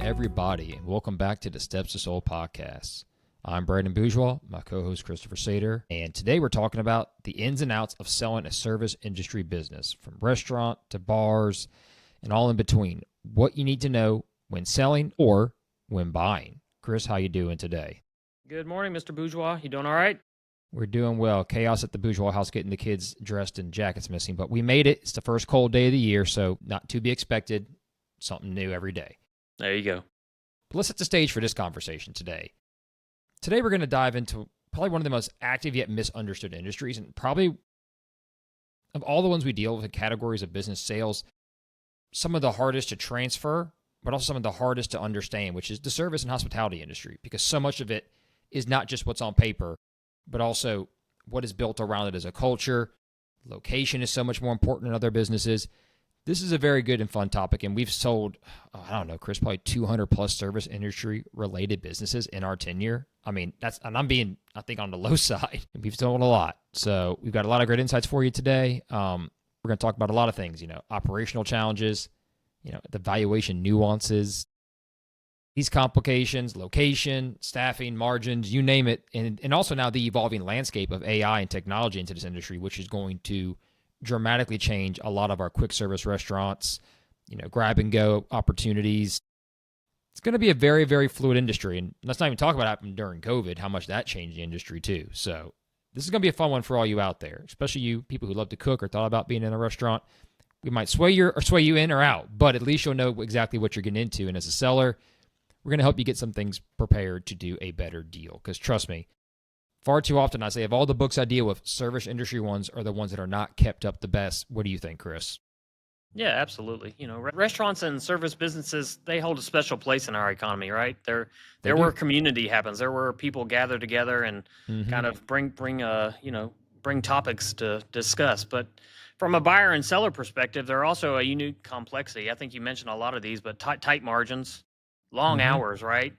everybody, and welcome back to the Steps to Soul podcast. I'm Brandon Bourgeois, my co-host Christopher Sater, and today we're talking about the ins and outs of selling a service industry business, from restaurant to bars and all in between. What you need to know when selling or when buying. Chris, how you doing today? Good morning, Mr. Bourgeois. You doing all right? We're doing well. Chaos at the Bourgeois house getting the kids dressed and jackets missing, but we made it. It's the first cold day of the year, so not to be expected. Something new every day. There you go. But let's set the stage for this conversation today. Today we're going to dive into probably one of the most active yet misunderstood industries, and probably of all the ones we deal with in categories of business sales, some of the hardest to transfer, but also some of the hardest to understand, which is the service and hospitality industry, because so much of it is not just what's on paper, but also what is built around it as a culture. Location is so much more important in other businesses. This is a very good and fun topic, and we've sold, I don't know, Chris, probably 200 plus service industry related businesses in our tenure. I mean, and I'm being, I think, on the low side. We've sold a lot. So we've got a lot of great insights for you today. We're going to talk about a lot of things, operational challenges, the valuation nuances, these complications, location, staffing, margins, you name it. And also now the evolving landscape of AI and technology into this industry, which is going to dramatically change a lot of our quick service restaurants, grab and go opportunities. It's going to be a very, very fluid industry. And let's not even talk about what happened during COVID, how much that changed the industry too. So this is going to be a fun one for all you out there, especially you people who love to cook or thought about being in a restaurant. We might sway you in or out, but at least you'll know exactly what you're getting into. And as a seller, we're going to help you get some things prepared to do a better deal. Because trust me, far too often I say of all the books I deal with, service industry ones are the ones that are not kept up the best. What do you think, Chris? Yeah, absolutely. Restaurants and service businesses, they hold a special place in our economy, right? They're where community happens. They're where people gather together and kind of bring topics to discuss. But from a buyer and seller perspective, they're also a unique complexity. I think you mentioned a lot of these, but tight margins, long hours, right?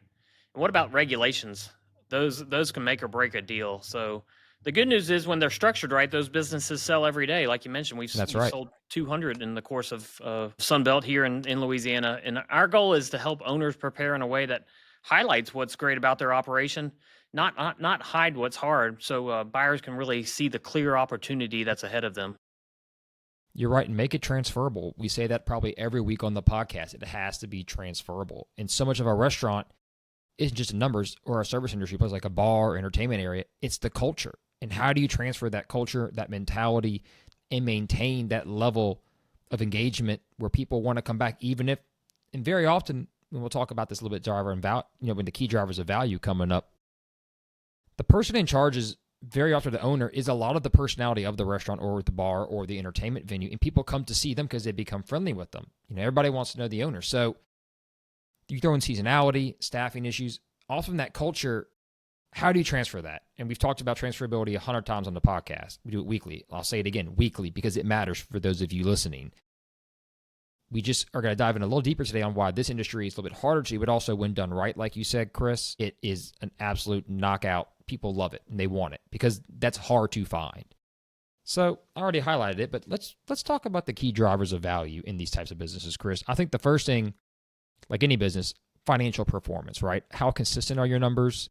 And what about regulations? Those can make or break a deal. So the good news is when they're structured right, those businesses sell every day. Like you mentioned, we've sold 200 in the course of Sunbelt here in Louisiana. And our goal is to help owners prepare in a way that highlights what's great about their operation, not hide what's hard, so buyers can really see the clear opportunity that's ahead of them. You're right, and make it transferable. We say that probably every week on the podcast. It has to be transferable. And so much of our restaurant isn't just the numbers or a service industry place like a bar or entertainment area. It's the culture. And how do you transfer that culture, that mentality, and maintain that level of engagement where people want to come back, even if, and very often, and we'll talk about this a little bit, when the key drivers of value coming up, the person in charge is very often the owner is a lot of the personality of the restaurant or the bar or the entertainment venue, and people come to see them because they become friendly with them. Everybody wants to know the owner. So you throw in seasonality, staffing issues, often that culture. How do you transfer that? And we've talked about transferability 100 times on the podcast. We do it weekly. I'll say it again, weekly, because it matters for those of you listening. We just are going to dive in a little deeper today on why this industry is a little bit harder to, but also when done right, like you said, Chris, it is an absolute knockout. People love it and they want it because that's hard to find. So I already highlighted it, but let's talk about the key drivers of value in these types of businesses, Chris. I think the first thing, like any business, financial performance, right? How consistent are your numbers?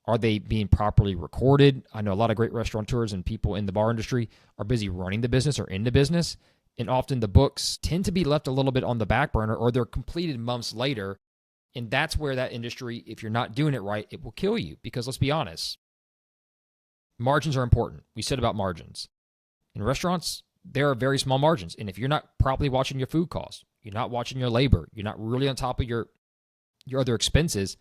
Are they being properly recorded? I know a lot of great restaurateurs and people in the bar industry are busy running the business or in the business, and often the books tend to be left a little bit on the back burner or they're completed months later. And that's where that industry, if you're not doing it right, it will kill you. Because let's be honest, margins are important. We said about margins. In restaurants, there are very small margins. And if you're not properly watching your food costs, you're not watching your labor, you're not really on top of your other expenses,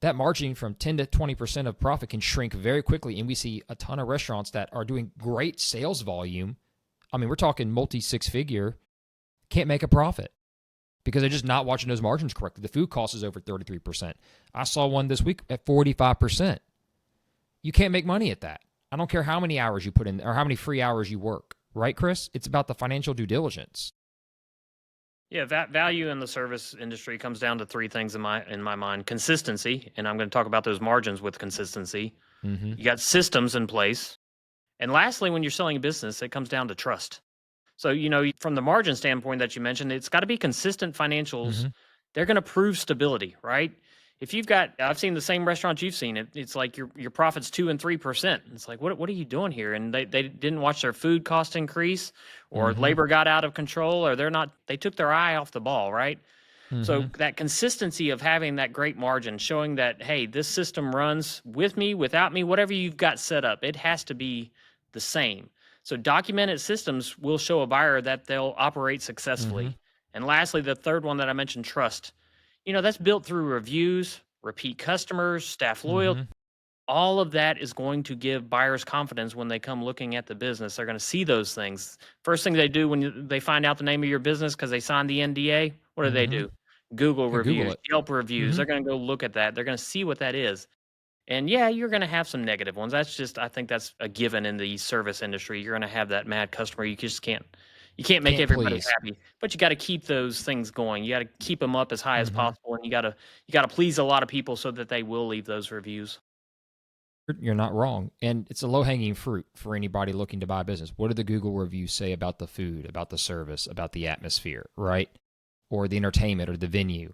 that margin from 10 to 20% of profit can shrink very quickly. And we see a ton of restaurants that are doing great sales volume. I mean, we're talking multi-six figure, can't make a profit because they're just not watching those margins correctly. The food cost is over 33%. I saw one this week at 45%. You can't make money at that. I don't care how many hours you put in or how many free hours you work. Right, Chris? It's about the financial due diligence. Yeah, value in the service industry comes down to three things in my mind. Consistency, and I'm going to talk about those margins with consistency. You got systems in place. And lastly, when you're selling a business, it comes down to trust. So, from the margin standpoint that you mentioned, it's got to be consistent financials they're going to prove stability, right? If you've got, I've seen the same restaurants you've seen. It's like your profit's 2 and 3%. It's like, what are you doing here? And they didn't watch their food cost increase, or labor got out of control, or they took their eye off the ball, right? So that consistency of having that great margin, showing that, hey, this system runs with me, without me, whatever you've got set up, it has to be the same. So documented systems will show a buyer that they'll operate successfully. And lastly, the third one that I mentioned, trust. That's built through reviews, repeat customers, staff loyalty. All of that is going to give buyers confidence when they come looking at the business. They're going to see those things. First thing they do when they find out the name of your business because they signed the NDA, what do they do? Google Google reviews, it. Yelp reviews. They're going to go look at that. They're going to see what that is. And yeah, you're going to have some negative ones. I think that's a given in the service industry. You're going to have that mad customer. You just can't make everybody happy, but you got to keep those things going. You got to keep them up as high as possible. And you got to please a lot of people so that they will leave those reviews. You're not wrong. And it's a low-hanging fruit for anybody looking to buy a business. What do the Google reviews say about the food, about the service, about the atmosphere, right? Or the entertainment or the venue?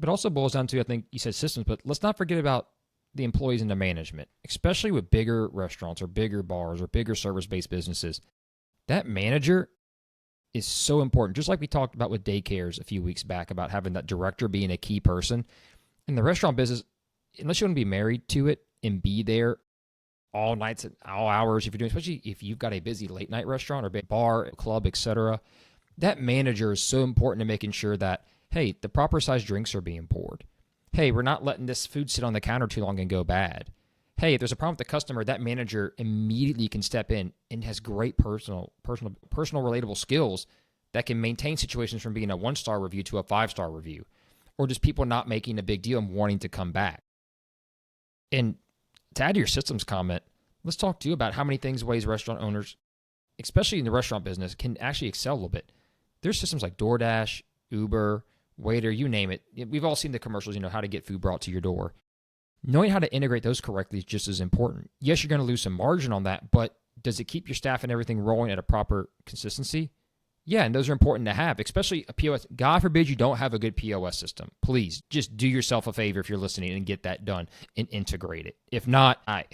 But also boils down to, I think you said systems, but let's not forget about the employees and the management, especially with bigger restaurants or bigger bars or bigger service-based businesses. That manager is so important. Just like we talked about with daycares a few weeks back about having that director being a key person. In the restaurant business, unless you want to be married to it and be there all nights and all hours, if you're doing, especially if you've got a busy late night restaurant or bar, club, etc., that manager is so important to making sure that, hey, the proper size drinks are being poured. Hey, we're not letting this food sit on the counter too long and go bad. Hey, if there's a problem with the customer, that manager immediately can step in and has great personal relatable skills that can maintain situations from being a 1-star review to a 5-star review, or just people not making a big deal and wanting to come back. And to add to your systems comment, let's talk to you about how many ways restaurant owners, especially in the restaurant business, can actually excel a little bit. There's systems like DoorDash, Uber, Waiter, you name it. We've all seen the commercials, how to get food brought to your door. Knowing how to integrate those correctly is just as important. Yes, you're going to lose some margin on that, but does it keep your staff and everything rolling at a proper consistency? Yeah, and those are important to have, especially a POS. God forbid you don't have a good POS system. Please, just do yourself a favor if you're listening and get that done and integrate it. If not, I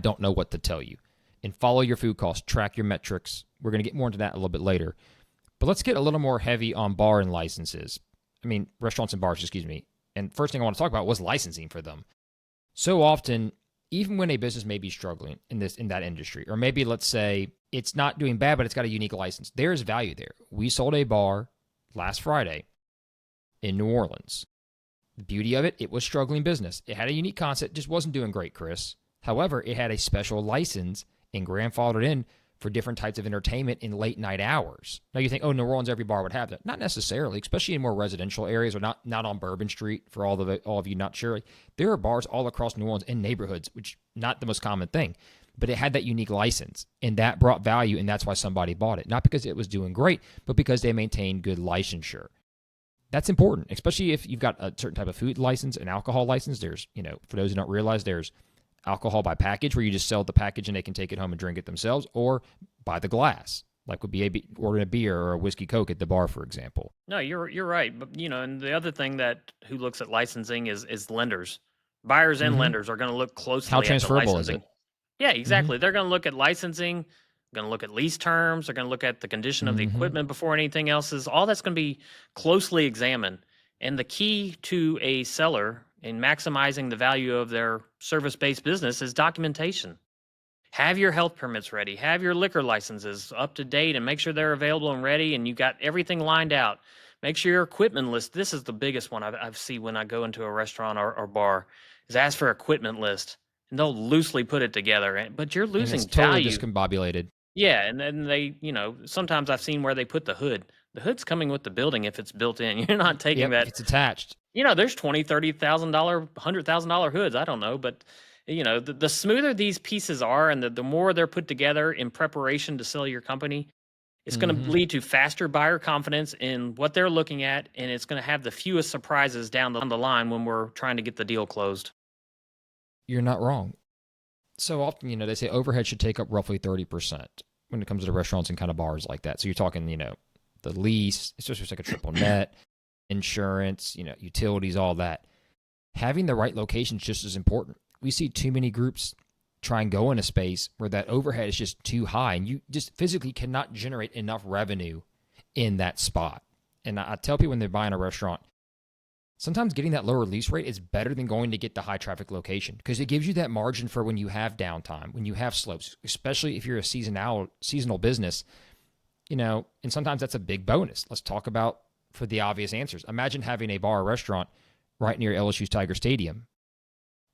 don't know what to tell you. And follow your food costs, track your metrics. We're going to get more into that a little bit later. But let's get a little more heavy on bar and licenses. Restaurants and bars, excuse me. And first thing I want to talk about was licensing for them. So often, even when a business may be struggling in that industry, or maybe let's say it's not doing bad, but it's got a unique license, there is value there. We sold a bar last Friday in New Orleans. The beauty of it, it was struggling business. It had a unique concept, just wasn't doing great, Chris. However, it had a special license and grandfathered in for different types of entertainment in late night hours. Now you think, New Orleans, every bar would have that. Not necessarily, especially in more residential areas or not on Bourbon Street for all of you not sure. There are bars all across New Orleans in neighborhoods, which not the most common thing, but it had that unique license and that brought value, and that's why somebody bought it. Not because it was doing great, but because they maintained good licensure. That's important, especially if you've got a certain type of food license, an alcohol license. There's, for those who don't realize, there's alcohol by package, where you just sell the package and they can take it home and drink it themselves, or by the glass, like would be ordering a beer or a whiskey Coke at the bar, for example. No, you're right. But and the other thing that who looks at licensing is lenders, buyers and lenders are going to look closely How at the transferable licensing. is it? Yeah, exactly. They're going to look at licensing. Going to look at lease terms. They're going to look at the condition of the equipment before anything else is. All that's going to be closely examined. And the key to a seller in maximizing the value of their service-based business is documentation. Have your health permits ready. Have your liquor licenses up to date and make sure they're available and ready and you got everything lined out. Make sure your equipment list, this is the biggest one I see when I go into a restaurant or bar, is ask for equipment list. And they'll loosely put it together, but you're losing and it's totally value. Discombobulated. Yeah, and then they, sometimes I've seen where they put the hood. The hood's coming with the building if it's built in. You're not taking that. It's attached. There's $20,000, $30,000, $100,000 hoods. I don't know, but the smoother these pieces are, and the more they're put together in preparation to sell your company, it's going to lead to faster buyer confidence in what they're looking at, and it's going to have the fewest surprises down the line when we're trying to get the deal closed. You're not wrong. So often, they say overhead should take up roughly 30% when it comes to restaurants and kind of bars like that. So you're talking, the lease, especially if it's like a triple net, insurance, utilities, all that. Having the right location is just as important. We see too many groups try and go in a space where that overhead is just too high, and you just physically cannot generate enough revenue in that spot. And I tell people when they're buying a restaurant, sometimes getting that lower lease rate is better than going to get the high traffic location, because it gives you that margin for when you have downtime, when you have slopes, especially if you're a seasonal business, and sometimes that's a big bonus. Let's talk about, for the obvious answers. Imagine having a bar or restaurant right near LSU's Tiger Stadium.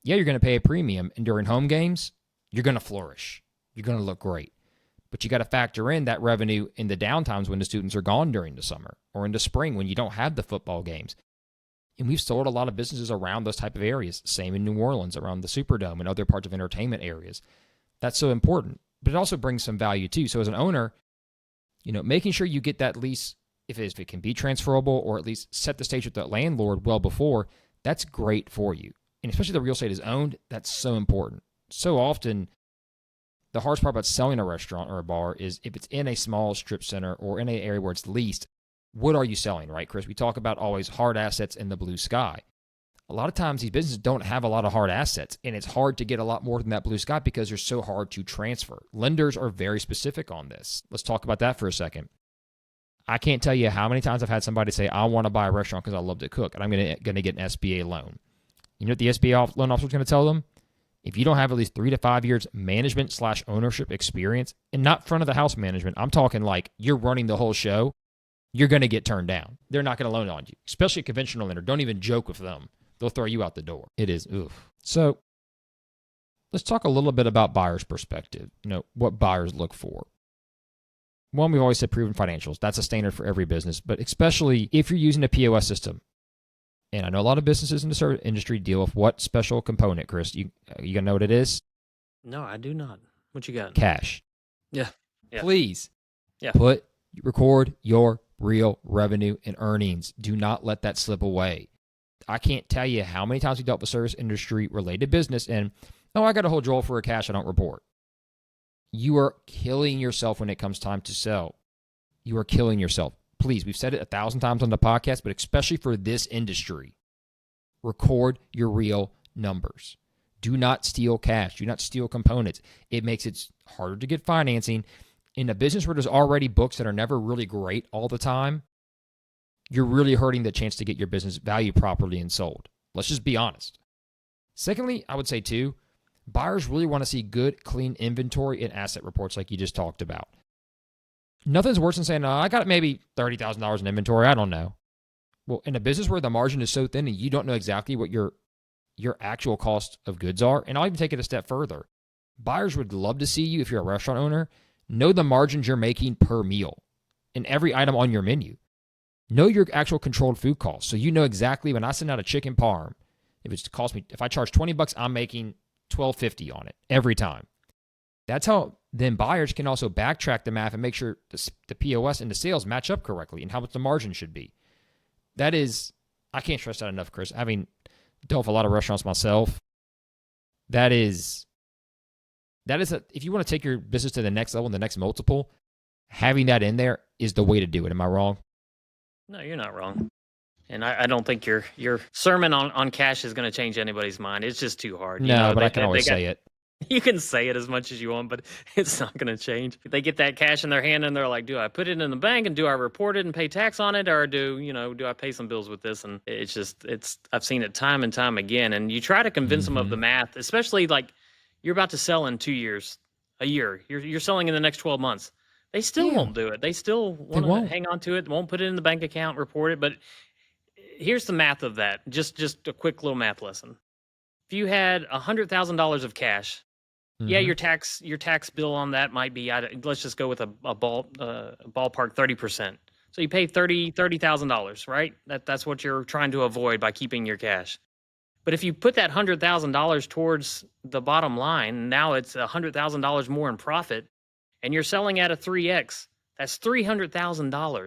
Yeah, you're going to pay a premium, and during home games, you're going to flourish. You're going to look great. But you got to factor in that revenue in the downtimes when the students are gone during the summer or in the spring when you don't have the football games. And we've sold a lot of businesses around those type of areas. Same in New Orleans, around the Superdome and other parts of entertainment areas. That's so important. But it also brings some value too. So as an owner, making sure you get that lease, if it can be transferable, or at least set the stage with the landlord well before, that's great for you. And especially if the real estate is owned, that's so important. So often, the hardest part about selling a restaurant or a bar is if it's in a small strip center or in an area where it's leased, what are you selling, right, Chris? We talk about always hard assets in the blue sky. A lot of times these businesses don't have a lot of hard assets, and it's hard to get a lot more than that blue sky because they're so hard to transfer. Lenders are very specific on this. Let's talk about that for a second. I can't tell you how many times I've had somebody say, I want to buy a restaurant because I love to cook, and I'm going to get an SBA loan. You know what the SBA loan officer is going to tell them? If you don't have at least 3 to 5 years management/ownership experience, and not front of the house management, I'm talking like you're running the whole show, you're going to get turned down. They're not going to loan on you, especially a conventional lender. Don't even joke with them. They'll throw you out the door. It is, oof. So let's talk a little bit about buyers' perspective, what buyers look for. One, we've always said proven financials. That's a standard for every business, but especially if you're using a POS system. And I know a lot of businesses in the service industry deal with what special component, Chris? You gonna know what it is? No, I do not. What you got? Cash. Yeah. Please. Yeah. Record your real revenue and earnings. Do not let that slip away. I can't tell you how many times we dealt with service industry related business and, I got a whole drawer for a cash I don't report. You are killing yourself when it comes time to sell. You are killing yourself. Please, we've said it 1,000 times on the podcast, but especially for this industry, record your real numbers. Do not steal cash. Do not steal components. It makes it harder to get financing. In a business where there's already books that are never really great all the time, you're really hurting the chance to get your business valued properly and sold. Let's just be honest. Secondly, I would say too, buyers really want to see good, clean inventory and asset reports like you just talked about. Nothing's worse than saying, I got maybe $30,000 in inventory. I don't know. Well, in a business where the margin is so thin and you don't know exactly what your actual cost of goods are, and I'll even take it a step further. Buyers would love to see you, if you're a restaurant owner, know the margins you're making per meal in every item on your menu. Know your actual controlled food costs. So you know exactly when I send out a chicken parm, if I charge $20, I'm making $12.50 on it every time. That's how then buyers can also backtrack the math and make sure the POS and the sales match up correctly and how much the margin should be. That is, I can't stress that enough, Chris. Having dealt with a lot of restaurants myself, if you want to take your business to the next level and the next multiple, having that in there is the way to do it. Am I wrong? No, you're not wrong. And I don't think your sermon on cash is going to change anybody's mind. It's just too hard. But I can always say it. You can say it as much as you want, but it's not going to change. If they get that cash in their hand and they're like, do I put it in the bank and do I report it and pay tax on it? Or do I pay some bills with this? And I've seen it time and time again. And you try to convince them of the math, especially like you're about to sell in 2 years, a year. You're selling in the next 12 months. They still won't do it. They still want to hang on to it. Won't put it in the bank account, report it. But here's the math of that. Just a quick little math lesson. If you had $100,000 of cash, yeah, your tax bill on that might be, let's just go with a ballpark 30%. So you pay $30,000, right? That's what you're trying to avoid by keeping your cash. But if you put that $100,000 towards the bottom line, now it's $100,000 more in profit, and you're selling at a 3x. That's $300,000.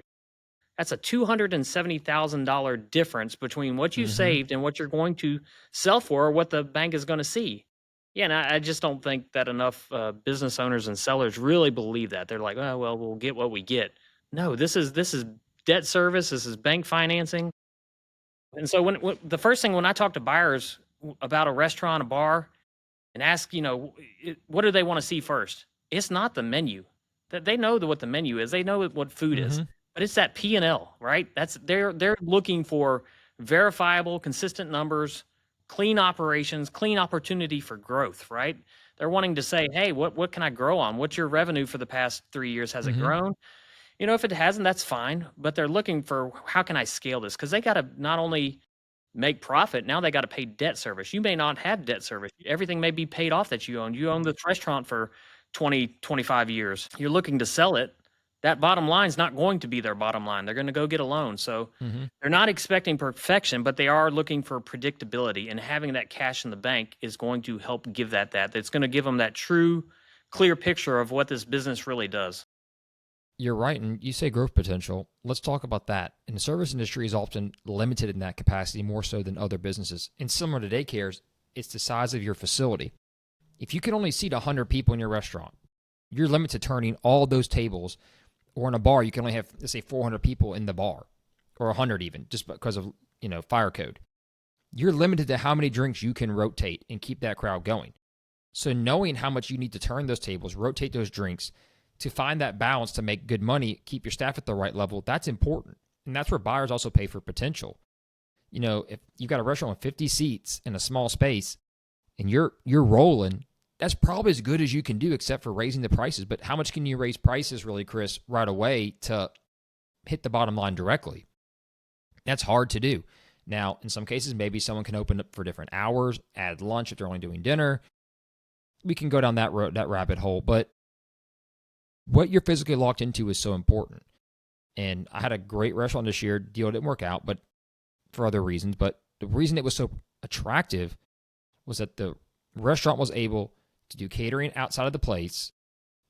That's a $270,000 difference between what you saved and what you're going to sell for, or what the bank is going to see. Yeah, and I just don't think that enough business owners and sellers really believe that. They're like, oh, well, we'll get what we get. No, this is debt service. This is bank financing. And so when the first thing when I talk to buyers about a restaurant, a bar, and ask, what do they want to see first? It's not the menu. That they know what the menu is. They know what food is, but it's that P&L, right? They're looking for verifiable, consistent numbers, clean operations, clean opportunity for growth, right? They're wanting to say, hey, what can I grow on? What's your revenue for the past 3 years? Has it grown? If it hasn't, that's fine. But they're looking for how can I scale this? Because they got to not only make profit, now they got to pay debt service. You may not have debt service. Everything may be paid off that you own. You own this restaurant for 20, 25 years. You're looking to sell it. That bottom line is not going to be their bottom line. They're going to go get a loan. So they're not expecting perfection, but they are looking for predictability. And having that cash in the bank is going to help give that. It's going to give them that true, clear picture of what this business really does. You're right, and you say growth potential. Let's talk about that. And the service industry is often limited in that capacity more so than other businesses. And similar to daycares, it's the size of your facility. If you can only seat 100 people in your restaurant, you're limited to turning all those tables. Or in a bar, you can only have, let's say, 400 people in the bar, or 100 even, just because of fire code. You're limited to how many drinks you can rotate and keep that crowd going. So knowing how much you need to turn those tables, rotate those drinks, to find that balance to make good money, keep your staff at the right level, that's important. And that's where buyers also pay for potential. If you've got a restaurant with 50 seats in a small space and you're rolling, that's probably as good as you can do except for raising the prices. But how much can you raise prices really, Chris, right away to hit the bottom line directly? That's hard to do. Now, in some cases, maybe someone can open up for different hours, add lunch if they're only doing dinner. We can go down that road, that rabbit hole, but what you're physically locked into is so important. And I had a great restaurant this year. Deal didn't work out, but for other reasons. But the reason it was so attractive was that the restaurant was able to do catering outside of the place,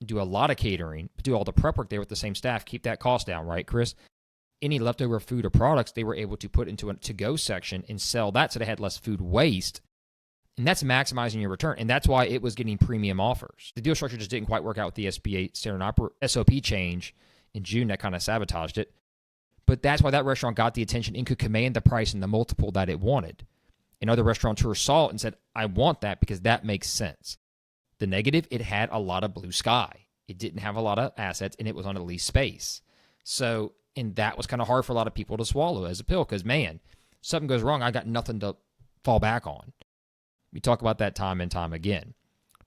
do a lot of catering, do all the prep work there with the same staff, keep that cost down, right, Chris? Any leftover food or products they were able to put into a to-go section and sell that so they had less food waste. And that's maximizing your return. And that's why it was getting premium offers. The deal structure just didn't quite work out with the SBA standard SOP change in June that kind of sabotaged it. But that's why that restaurant got the attention and could command the price and the multiple that it wanted. And other restaurateurs saw it and said, I want that because that makes sense. The negative, it had a lot of blue sky. It didn't have a lot of assets and it was on a leased space. So, and that was kind of hard for a lot of people to swallow as a pill because, man, something goes wrong, I got nothing to fall back on. We talk about that time and time again.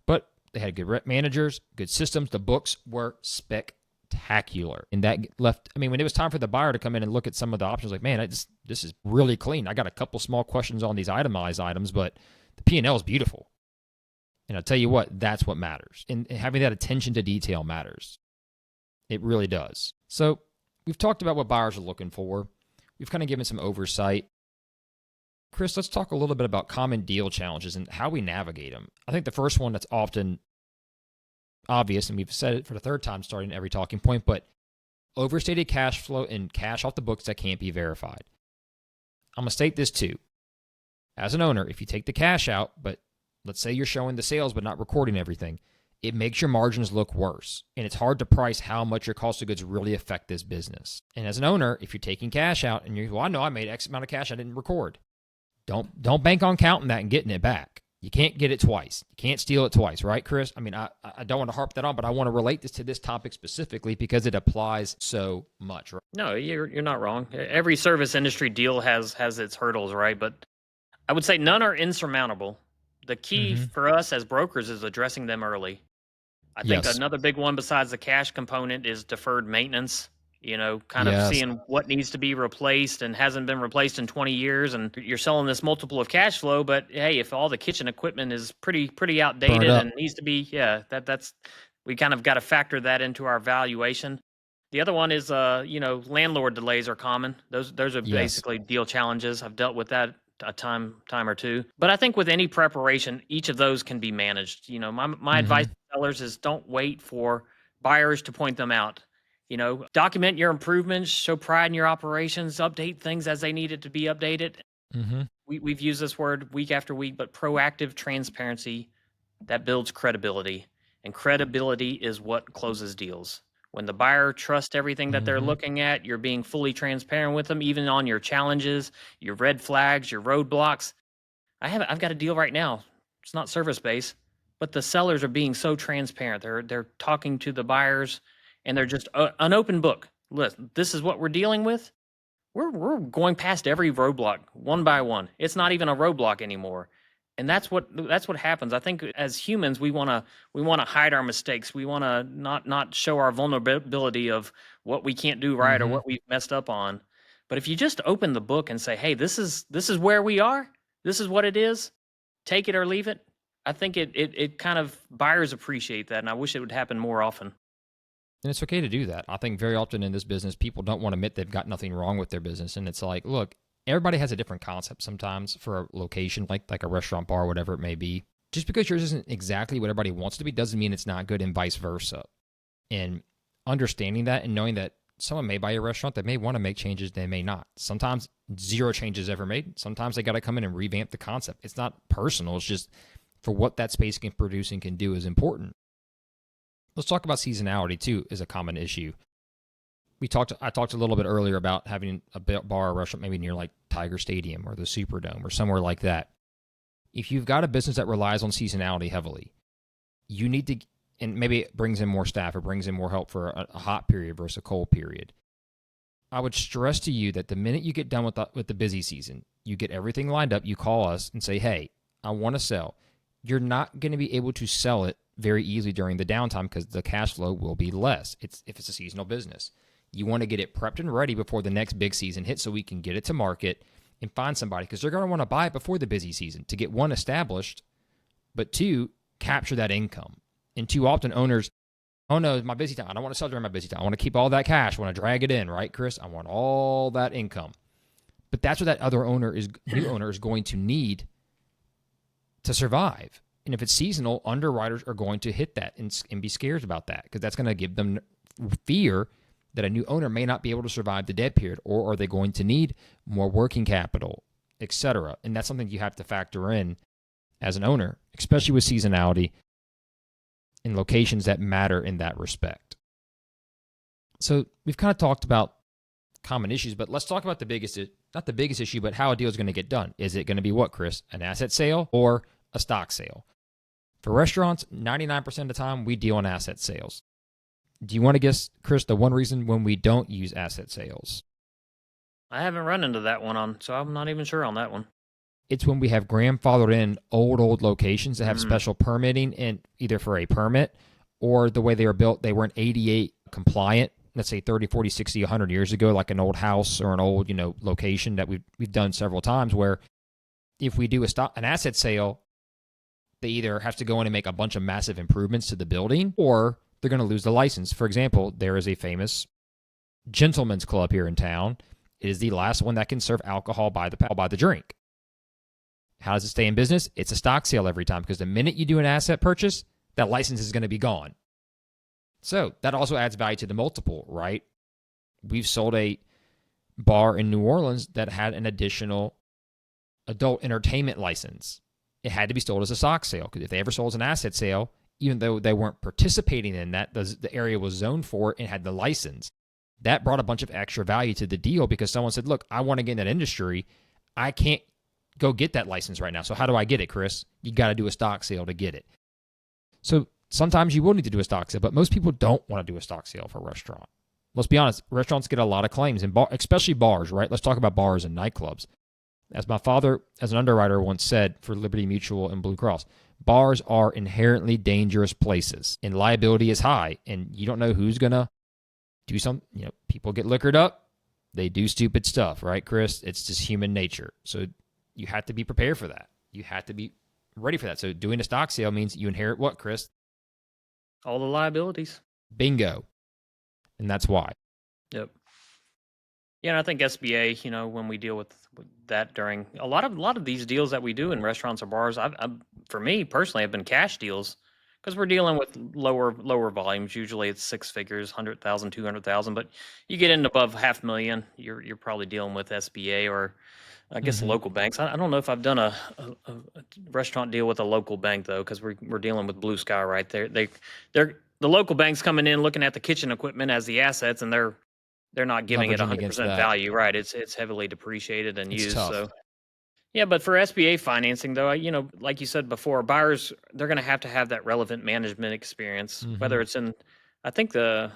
But they had good managers, good systems. The books were spectacular. And that left, when it was time for the buyer to come in and look at some of the options, like, man, this is really clean. I got a couple small questions on these itemized items, but the P&L is beautiful. And I'll tell you what, that's what matters. And having that attention to detail matters. It really does. So we've talked about what buyers are looking for. We've kind of given some oversight. Chris, let's talk a little bit about common deal challenges and how we navigate them. I think the first one that's often obvious, and we've said it for the third time starting every talking point, but overstated cash flow and cash off the books that can't be verified. I'm going to state this too. As an owner, if you take the cash out, but let's say you're showing the sales but not recording everything, it makes your margins look worse. And it's hard to price how much your cost of goods really affect this business. And as an owner, if you're taking cash out and I know I made X amount of cash I didn't record. Don't bank on counting that and getting it back. You can't get it twice. You can't steal it twice, right, Chris? I don't want to harp that on, but I want to relate this to this topic specifically because it applies so much. Right? No, you're not wrong. Every service industry deal has its hurdles, right? But I would say none are insurmountable. The key for us as brokers is addressing them early. I think another big one besides the cash component is deferred maintenance. Of seeing what needs to be replaced and hasn't been replaced in 20 years. And you're selling this multiple of cash flow, but hey, if all the kitchen equipment is pretty outdated and needs to be, that's we kind of got to factor that into our valuation. The other one is, landlord delays are common. Those are basically deal challenges. I've dealt with that a time or two. But I think with any preparation, each of those can be managed. My advice to sellers is don't wait for buyers to point them out. Document your improvements, show pride in your operations, update things as they needed to be updated. We've used this word week after week, but proactive transparency, that builds credibility. And credibility is what closes deals. when the buyer trusts everything that they're Mm-hmm. looking at, you're being fully transparent with them, even on your challenges, your red flags, your roadblocks. I've got a deal right now. It's not service based, but the sellers are being so transparent. They're talking to the buyers, and they're just an open book. Listen, this is what we're dealing with. We're going past every roadblock one by one. It's not even a roadblock anymore. And that's what happens. I think as humans we want to hide our mistakes. We want to not show our vulnerability of what we can't do right or Mm-hmm. what we've messed up on. But if you just open the book and say, "Hey, this is where we are. This is what it is. Take it or leave it." I think it kind of buyers appreciate that, and I wish it would happen more often. And it's okay to do that. I think very often in this business, people don't want to admit they've got nothing wrong with their business. And it's like, look, everybody has a different concept sometimes for a location, like a restaurant, bar, whatever it may be. Just because yours isn't exactly what everybody wants to be doesn't mean it's not good, and vice versa. And understanding that and knowing that someone may buy a restaurant, they may want to make changes, they may not. Sometimes zero changes ever made. Sometimes they got to come in and revamp the concept. It's not personal. It's just for what that space can produce and can do is important. Let's talk about seasonality too, is a common issue. I talked a little bit earlier about having a bar or restaurant maybe near like Tiger Stadium or the Superdome or somewhere like that. If you've got a business that relies on seasonality heavily, you need to, and maybe it brings in more staff or brings in more help for a hot period versus a cold period. I would stress to you that the minute you get done with the busy season, you get everything lined up, you call us and say, hey, I want to sell. You're not going to be able to sell it very easily during the downtime because the cash flow will be less. If it's a seasonal business. You want to get it prepped and ready before the next big season hits so we can get it to market and find somebody, because they're going to want to buy it before the busy season to get, one, established, but two, capture that income. And too often owners, oh no, it's my busy time. I don't want to sell during my busy time. I want to keep all that cash. I want to drag it in, right, Chris? I want all that income. But that's what that new owner is going to need to survive. And if it's seasonal, underwriters are going to hit that and be scared about that, because that's going to give them fear that a new owner may not be able to survive the dead period, or are they going to need more working capital, etc. And that's something you have to factor in as an owner, especially with seasonality in locations that matter in that respect. So we've kind of talked about common issues, but let's talk about not the biggest issue, but how a deal is going to get done. Is it going to be what, Chris? An asset sale or a stock sale? For restaurants, 99% of the time, we deal in asset sales. Do you want to guess, Chris, the one reason when we don't use asset sales? I haven't run into that one so I'm not even sure on that one. It's when we have grandfathered in old locations that have special permitting, and either for a permit or the way they were built, they weren't ADA compliant, let's say 30, 40, 60, 100 years ago, like an old house or an old, location that we've done several times, where if we do an asset sale, they either have to go in and make a bunch of massive improvements to the building, or they're going to lose the license. For example, there is a famous gentleman's club here in town. It is the last one that can serve alcohol by the drink. How does it stay in business? It's a stock sale every time, because the minute you do an asset purchase, that license is going to be gone. So that also adds value to the multiple, right? We've sold a bar in New Orleans that had an additional adult entertainment license. It had to be sold as a stock sale, because if they ever sold as an asset sale, even though they weren't participating in that, the area was zoned for it and had the license. That brought a bunch of extra value to the deal, because someone said, look, I want to get in that industry. I can't go get that license right now. So how do I get it, Chris? You got to do a stock sale to get it. So sometimes you will need to do a stock sale, but most people don't want to do a stock sale for a restaurant. Let's be honest, restaurants get a lot of claims, and especially bars, right? Let's talk about bars and nightclubs. As my father, as an underwriter, once said for Liberty Mutual and Blue Cross, bars are inherently dangerous places, and liability is high, and you don't know who's going to do some, people get liquored up. They do stupid stuff, right, Chris? It's just human nature. So you have to be prepared for that. You have to be ready for that. So doing a stock sale means you inherit what, Chris? All the liabilities. Bingo. And that's why. Yep. Yeah, and I think SBA, when we deal with that during a lot of these deals that we do in restaurants or bars, for me personally, have been cash deals, because we're dealing with lower volumes. Usually it's six figures, 100,000, 200,000, but you get in above $500,000, you're probably dealing with SBA, or I guess local banks. I don't know if I've done a restaurant deal with a local bank though, because we're dealing with Blue Sky right there. the local bank's coming in looking at the kitchen equipment as the assets, and they're not giving it 100% value, right? It's heavily depreciated and used. Tough. So yeah, but for SBA financing, though, like you said before, buyers, they're going to have that relevant management experience, whether it's in, I think I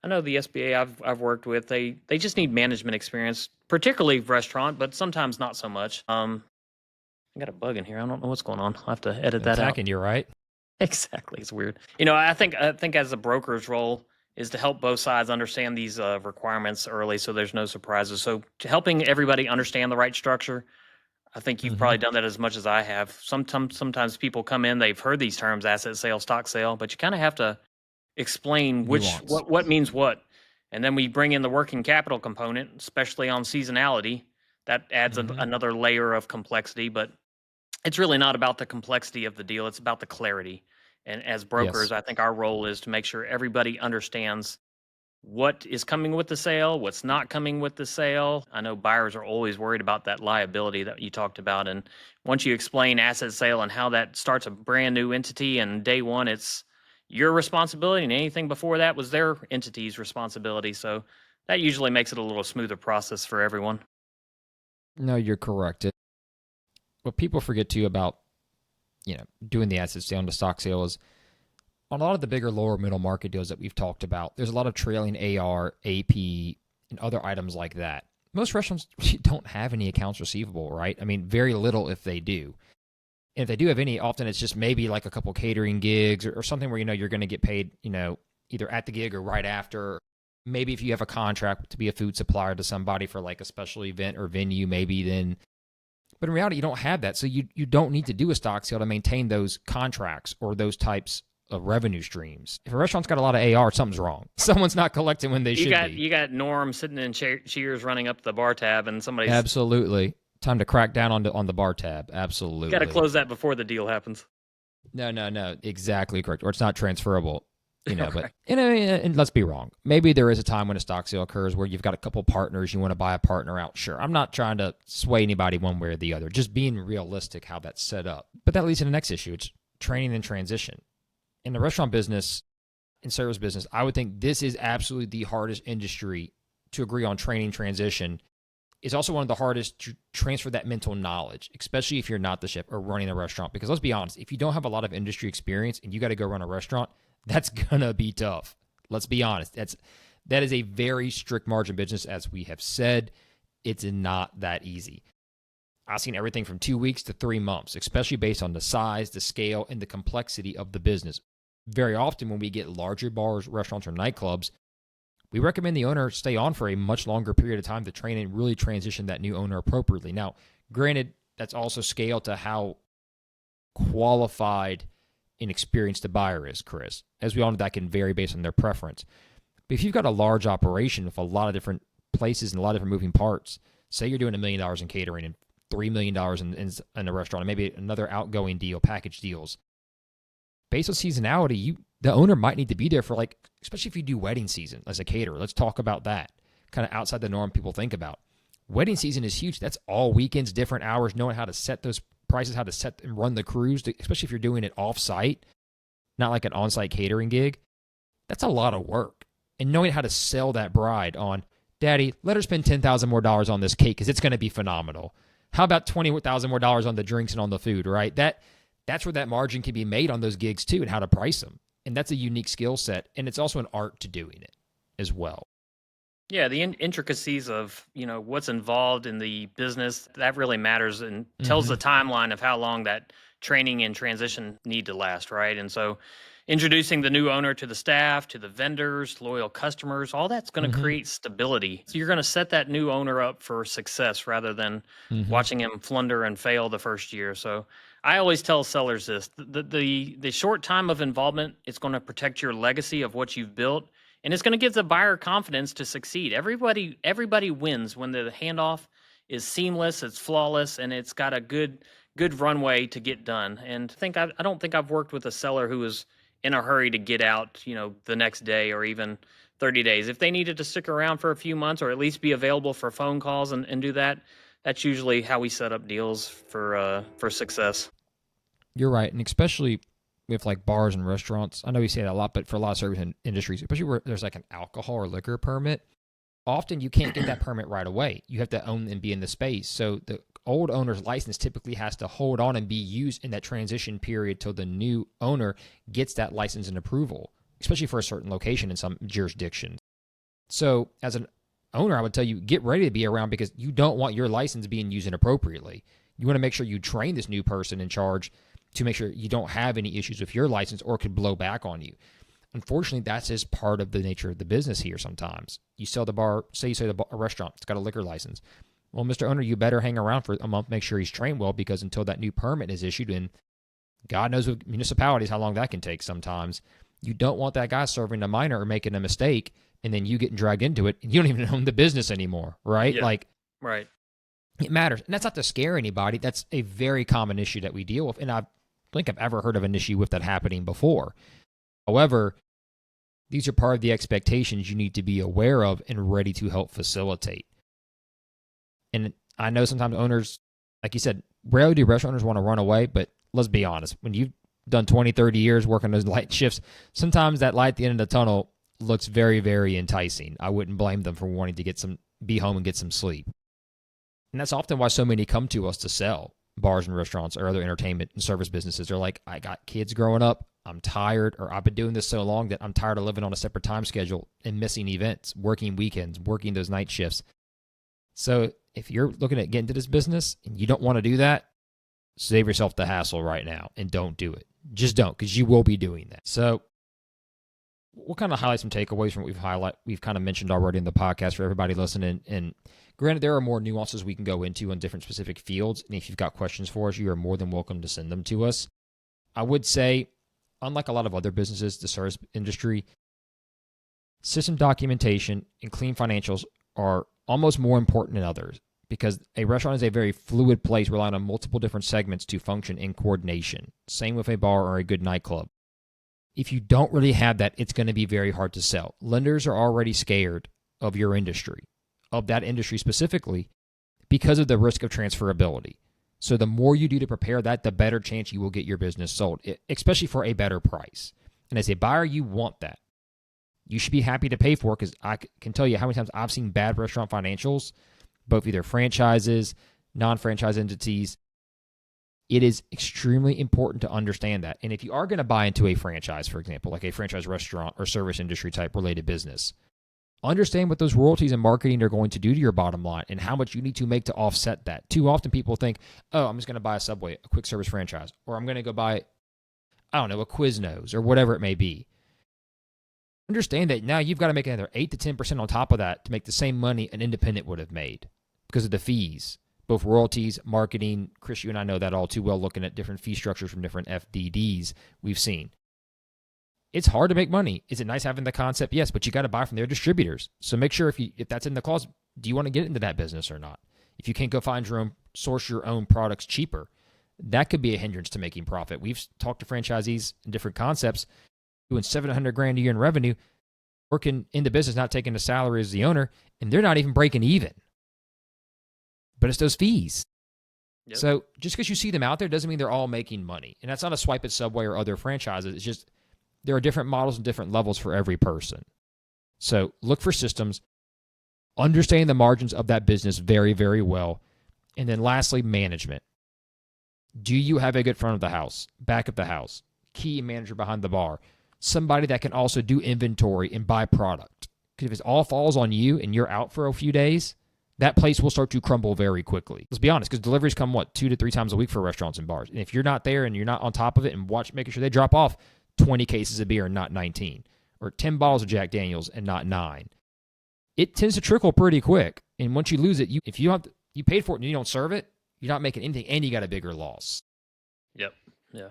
know the SBA I've worked with, they just need management experience, particularly restaurant, but sometimes not so much. I got a bug in here. I don't know what's going on. I'll have to edit that out. Attacking you, right? Exactly. It's weird. I think as a broker's role is to help both sides understand these requirements early so there's no surprises. So helping everybody understand the right structure, I think you've probably done that as much as I have. Sometimes people come in, they've heard these terms, asset sale, stock sale, but you kind of have to explain what means what. And then we bring in the working capital component, especially on seasonality. That adds another layer of complexity, but it's really not about the complexity of the deal. It's about the clarity. And as brokers, I think our role is to make sure everybody understands what is coming with the sale, what's not coming with the sale. I know buyers are always worried about that liability that you talked about. And once you explain asset sale and how that starts a brand new entity, and day one, it's your responsibility, and anything before that was their entity's responsibility. So that usually makes it a little smoother process for everyone. No, you're correct. What people forget too about, doing the asset sale and the stock sale is on a lot of the bigger lower middle market deals that we've talked about, there's a lot of trailing AR, AP, and other items like that. Most restaurants don't have any accounts receivable, right? I mean, very little if they do. And if they do have any, often it's just maybe like a couple catering gigs or something where you're going to get paid, either at the gig or right after. Maybe if you have a contract to be a food supplier to somebody for like a special event or venue, maybe then. But in reality, you don't have that. So you don't need to do a stock sale to maintain those contracts or those types of revenue streams. If a restaurant's got a lot of AR, something's wrong. Someone's not collecting when they should be. You got Norm sitting in Cheers running up the bar tab, and somebody's... Absolutely. Time to crack down on the bar tab. Absolutely. Got to close that before the deal happens. No. Exactly correct. Or it's not transferable. Right. But and let's be wrong. Maybe there is a time when a stock sale occurs where you've got a couple partners, you want to buy a partner out. Sure, I'm not trying to sway anybody one way or the other. Just being realistic how that's set up. But that leads to the next issue. It's training and transition. In the restaurant business, in service business, I would think this is absolutely the hardest industry to agree on training transition. It's also one of the hardest to transfer that mental knowledge, especially if you're not the chef or running a restaurant. Because let's be honest, if you don't have a lot of industry experience and you got to go run a restaurant, that's gonna be tough. Let's be honest. That is a very strict margin business, as we have said. It's not that easy. I've seen everything from 2 weeks to 3 months, especially based on the size, the scale, and the complexity of the business. Very often when we get larger bars, restaurants, or nightclubs, we recommend the owner stay on for a much longer period of time to train and really transition that new owner appropriately. Now, granted, that's also scaled to how qualified and experienced the buyer is, Chris. As we all know, that can vary based on their preference. But if you've got a large operation with a lot of different places and a lot of different moving parts, say you're doing $1 million in catering and $3 million in a restaurant, and maybe another outgoing deal, package deals. Based on seasonality, the owner might need to be there for especially if you do wedding season as a caterer. Let's talk about that. Kind of outside the norm people think about. Wedding season is huge. That's all weekends, different hours, knowing how to set those prices, how to set and run the crews, especially if you're doing it off-site, not like an on-site catering gig. That's a lot of work. And knowing how to sell that bride on, Daddy, let her spend $10,000 more on this cake because it's going to be phenomenal. How about $20,000 more on the drinks and on the food, right? That's where that margin can be made on those gigs too, and how to price them. And that's a unique skill set, and it's also an art to doing it as well. Yeah, the intricacies of what's involved in the business, that really matters and tells the timeline of how long that training and transition need to last, right? And so introducing the new owner to the staff, to the vendors, loyal customers, all that's going to create stability. So you're going to set that new owner up for success rather than watching him flounder and fail the first year. So I always tell sellers this, the short time of involvement, it's going to protect your legacy of what you've built. And it's going to give the buyer confidence to succeed. Everybody wins when the handoff is seamless, it's flawless, and it's got a good runway to get done. And I don't think I've worked with a seller who was in a hurry to get out, the next day or even 30 days. If they needed to stick around for a few months or at least be available for phone calls and do that, that's usually how we set up deals for success. You're right, and especially with like bars and restaurants. I know we say that a lot, but for a lot of service industries, especially where there's like an alcohol or liquor permit, often you can't get that permit right away. You have to own and be in the space. So the old owner's license typically has to hold on and be used in that transition period till the new owner gets that license and approval, especially for a certain location in some jurisdictions. So as an owner, I would tell you, get ready to be around because you don't want your license being used inappropriately. You want to make sure you train this new person in charge to make sure you don't have any issues with your license or could blow back on you. Unfortunately, that's just part of the nature of the business here sometimes. You sell the bar, say you sell a restaurant, it's got a liquor license. Well, Mr. Owner, you better hang around for a month, make sure he's trained well, because until that new permit is issued, and God knows with municipalities how long that can take sometimes, you don't want that guy serving a minor or making a mistake, and then you getting dragged into it, and you don't even own the business anymore, right? Yeah, like, right. It matters. And that's not to scare anybody. That's a very common issue that we deal with, and I think I've ever heard of an issue with that happening before. However, these are part of the expectations you need to be aware of and ready to help facilitate. And I know sometimes owners, like you said, rarely do restaurant owners want to run away, but let's be honest. When you've done 20, 30 years working those light shifts, sometimes that light at the end of the tunnel looks very, very enticing. I wouldn't blame them for wanting to be home and get some sleep. And that's often why so many come to us to sell bars and restaurants or other entertainment and service businesses. They're like, I got kids growing up. I'm tired, or I've been doing this so long that I'm tired of living on a separate time schedule and missing events, working weekends, working those night shifts. So if you're looking at getting into this business and you don't want to do that, save yourself the hassle right now and don't do it. Just don't, because you will be doing that. So we'll kind of highlight some takeaways from what we've kind of mentioned already in the podcast for everybody listening. And granted, there are more nuances we can go into on different specific fields. And if you've got questions for us, you are more than welcome to send them to us. I would say, unlike a lot of other businesses, the service industry, system documentation and clean financials are almost more important than others, because a restaurant is a very fluid place relying on multiple different segments to function in coordination. Same with a bar or a good nightclub. If you don't really have that, it's going to be very hard to sell. Lenders are already scared of your industry, of that industry specifically, because of the risk of transferability. So the more you do to prepare that, the better chance you will get your business sold, especially for a better price. And as a buyer, you want that. You should be happy to pay for it, because I can tell you how many times I've seen bad restaurant financials, both either franchises, non-franchise entities. It is extremely important to understand that. And if you are going to buy into a franchise, for example, like a franchise restaurant or service industry type related business, understand what those royalties and marketing are going to do to your bottom line and how much you need to make to offset that. Too often people think, oh, I'm just going to buy a Subway, a quick service franchise, or I'm going to go buy, I don't know, a Quiznos or whatever it may be. Understand that now you've got to make another 8 to 10% on top of that to make the same money an independent would have made because of the fees, both royalties, marketing. Chris, you and I know that all too well looking at different fee structures from different FDDs we've seen. It's hard to make money. Is it nice having the concept? Yes, but you got to buy from their distributors. So make sure if that's in the clause, do you want to get into that business or not? If you can't go source your own products cheaper, that could be a hindrance to making profit. We've talked to franchisees in different concepts doing $700,000 a year in revenue, working in the business, not taking the salary as the owner, and they're not even breaking even. But it's those fees. Yep. So just because you see them out there doesn't mean they're all making money. And that's not a swipe at Subway or other franchises. It's just there are different models and different levels for every person. So look for systems, understand the margins of that business very, very well. And then lastly, management. Do you have a good front of the house, back of the house, key manager behind the bar, somebody that can also do inventory and buy product? Because if it all falls on you and you're out for a few days, that place will start to crumble very quickly. Let's be honest, because deliveries come, 2 to 3 times a week for restaurants and bars. And if you're not there and you're not on top of it and making sure they drop off 20 cases of beer and not 19, or 10 bottles of Jack Daniels and not 9, it tends to trickle pretty quick. And once you lose it, if you paid for it and you don't serve it, you're not making anything, and you got a bigger loss. Yep. Yeah.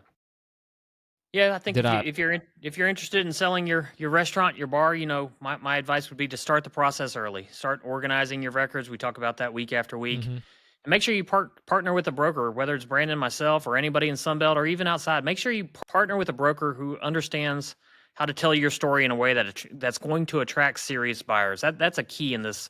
Yeah, I think if you're interested in selling your restaurant, your bar, my advice would be to start the process early. Start organizing your records. We talk about that week after week. Mm-hmm. And make sure you partner with a broker, whether it's Brandon, myself, or anybody in Sunbelt or even outside. Make sure you partner with a broker who understands how to tell your story in a way that's going to attract serious buyers. That's a key in this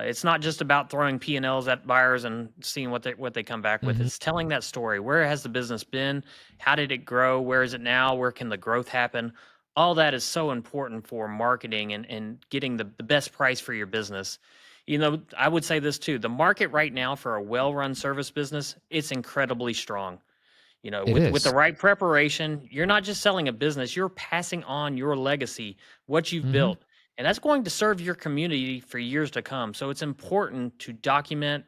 It's not just about throwing P&Ls at buyers and seeing what they come back with. It's telling that story. Where has the business been? How did it grow? Where is it now? Where can the growth happen? All that is so important for marketing and getting the best price for your business. I would say this too. The market right now for a well-run service business, it's incredibly strong. It With the is. right preparation, you're not just selling a business, you're passing on your legacy, what you've built. And that's going to serve your community for years to come. So it's important to document,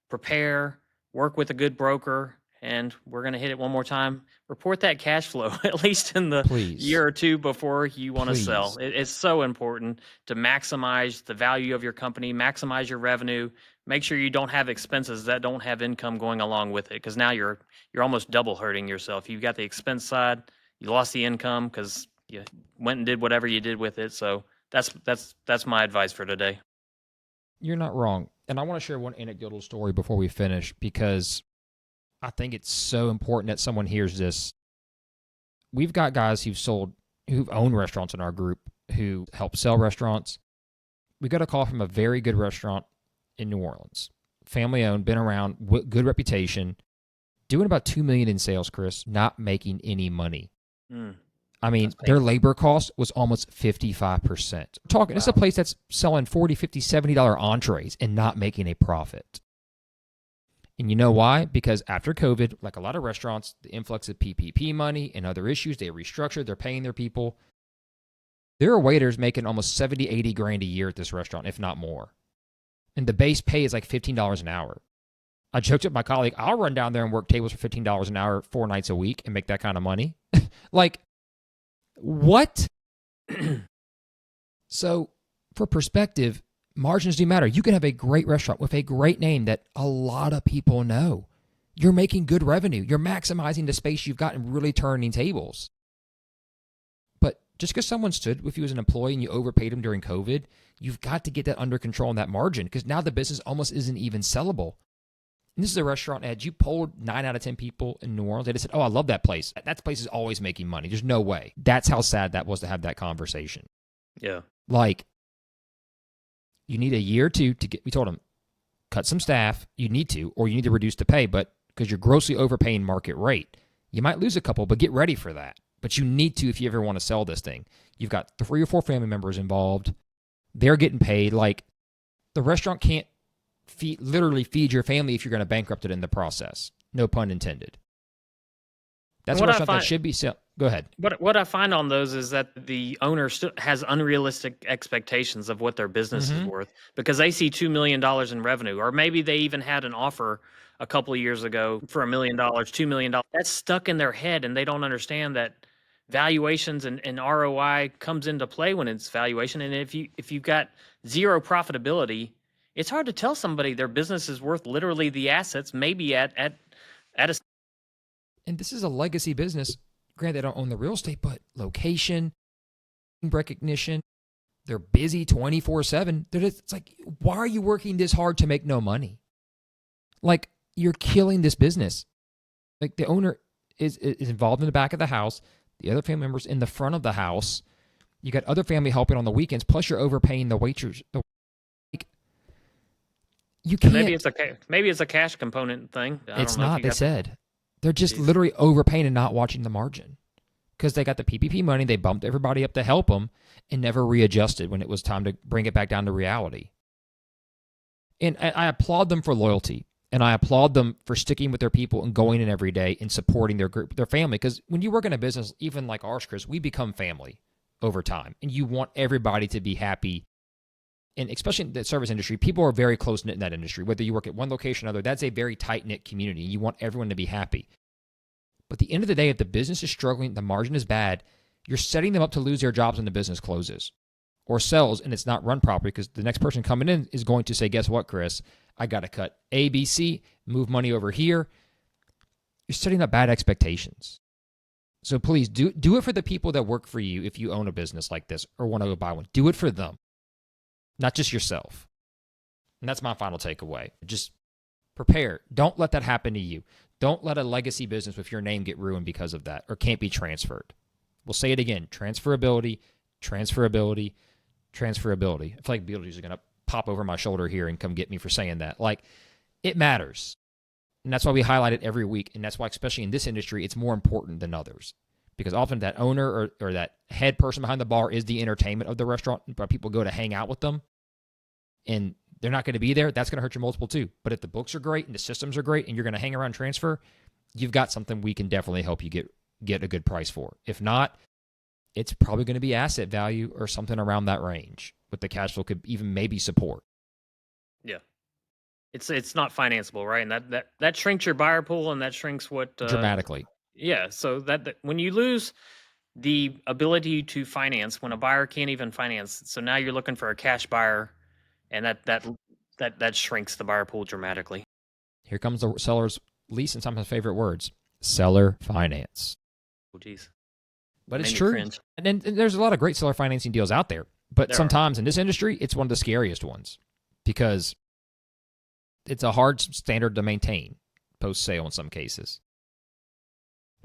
prepare, work with a good broker, and we're going to hit it one more time. Report that cash flow at least in the Please. year or two before you want to sell. Please. It's so important to maximize the value of your company, maximize your revenue, make sure you don't have expenses that don't have income going along with it, because now you're almost double hurting yourself. You've got the expense side, you lost the income because you went and did whatever you did with it. So that's my advice for today. You're not wrong. And I want to share one anecdotal story before we finish, because I think it's so important that someone hears this. We've got guys who've owned restaurants in our group who help sell restaurants. We got a call from a very good restaurant in New Orleans, family owned, been around, good reputation, doing about $2 million in sales, Chris, not making any money. I mean, their labor cost was almost 55%. Talking, This is a place that's selling $40, $50, $70 entrees and not making a profit. And you know why? Because after COVID, like a lot of restaurants, the influx of PPP money and other issues, they restructured, they're paying their people. There are waiters making almost 70, 80 grand a year at this restaurant, if not more. And the base pay is like $15 an hour. I joked with my colleague, I'll run down there and work tables for $15 an hour 4 nights a week and make that kind of money. Like, what? So, for perspective, margins do matter. You can have a great restaurant with a great name that a lot of people know. You're making good revenue. You're maximizing the space you've got and really turning tables. But just because someone stood with you as an employee and you overpaid them during COVID, you've got to get that under control in that margin, because now the business almost isn't even sellable. And this is a restaurant, Ed, you polled 9 out of 10 people in New Orleans. They just said, oh, I love that place. That place is always making money. There's no way. That's how sad that was to have that conversation. Yeah. Like, you need a year or two to get, we told them, cut some staff. You need to, or you need to reduce the pay, but because you're grossly overpaying market rate. You might lose a couple, but get ready for that. But you need to if you ever want to sell this thing. You've got 3 or 4 family members involved. They're getting paid. Like, the restaurant can't literally feed your family if you're going to bankrupt it in the process. No pun intended. That's a restaurant that should be sell. Go ahead. What I find on those is that the owner still has unrealistic expectations of what their business is worth, because they see $2 million in revenue, or maybe they even had an offer a couple of years ago for $1 million, $2 million. That's stuck in their head, and they don't understand that valuations and ROI comes into play when it's valuation. And if you've got zero profitability, it's hard to tell somebody their business is worth literally the assets, maybe at a. And this is a legacy business. Granted, they don't own the real estate, but location, recognition, they're busy 24/7. It's like, why are you working this hard to make no money? Like, you're killing this business. Like, the owner is involved in the back of the house. The other family members in the front of the house. You got other family helping on the weekends. Plus, you're overpaying the waiters. Like, you can't. Maybe it's a cash component thing. It's not. They said they're just literally overpaying and not watching the margin, because they got the PPP money. They bumped everybody up to help them and never readjusted when it was time to bring it back down to reality. And I applaud them for loyalty. And I applaud them for sticking with their people and going in every day and supporting their group, their family. Because when you work in a business, even like ours, Chris, we become family over time. And you want everybody to be happy. And especially in the service industry, people are very close-knit in that industry. Whether you work at one location or another, that's a very tight-knit community. You want everyone to be happy. But at the end of the day, if the business is struggling, the margin is bad, you're setting them up to lose their jobs when the business closes or sells and it's not run properly, because the next person coming in is going to say, guess what, Chris? I got to cut A, B, C, move money over here. You're setting up bad expectations. So please do it for the people that work for you if you own a business like this or want to go buy one. Do it for them, not just yourself. And that's my final takeaway. Just prepare. Don't let that happen to you. Don't let a legacy business with your name get ruined because of that or can't be transferred. We'll say it again. Transferability, transferability, transferability. I feel like Beetlejuice is going to pop over my shoulder here and come get me for saying that. Like, it matters. And that's why we highlight it every week. And that's why, especially in this industry, it's more important than others. Because often that owner or that head person behind the bar is the entertainment of the restaurant, but people go to hang out with them and they're not going to be there. That's going to hurt your multiple too. But if the books are great and the systems are great and you're going to hang around transfer, you've got something we can definitely help you get a good price for. If not, it's probably going to be asset value or something around that range with the cash flow could even maybe support. Yeah. It's not financeable, right? And that shrinks your buyer pool, and that shrinks what dramatically. Yeah, so that when you lose the ability to finance, when a buyer can't even finance, so now you're looking for a cash buyer, and that shrinks the buyer pool dramatically. Here comes the seller's least and sometimes favorite words: seller finance. Oh, geez. But it's true. And there's a lot of great seller financing deals out there. But sometimes in this industry, it's one of the scariest ones because it's a hard standard to maintain post-sale in some cases.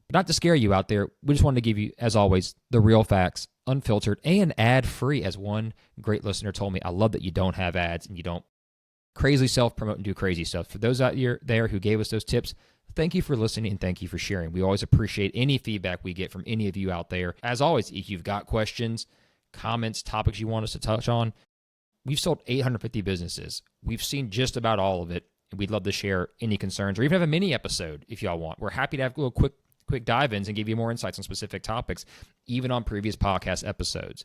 But not to scare you out there, we just wanted to give you, as always, the real facts, unfiltered, and ad-free. As one great listener told me, I love that you don't have ads and you don't crazily self-promote and do crazy stuff. For those out there who gave us those tips, thank you for listening and thank you for sharing. We always appreciate any feedback we get from any of you out there. As always, if you've got questions, comments, topics you want us to touch on, we've sold 850 businesses. We've seen just about all of it, and we'd love to share any concerns or even have a mini episode if y'all want. We're happy to have little quick dive-ins and give you more insights on specific topics, even on previous podcast episodes.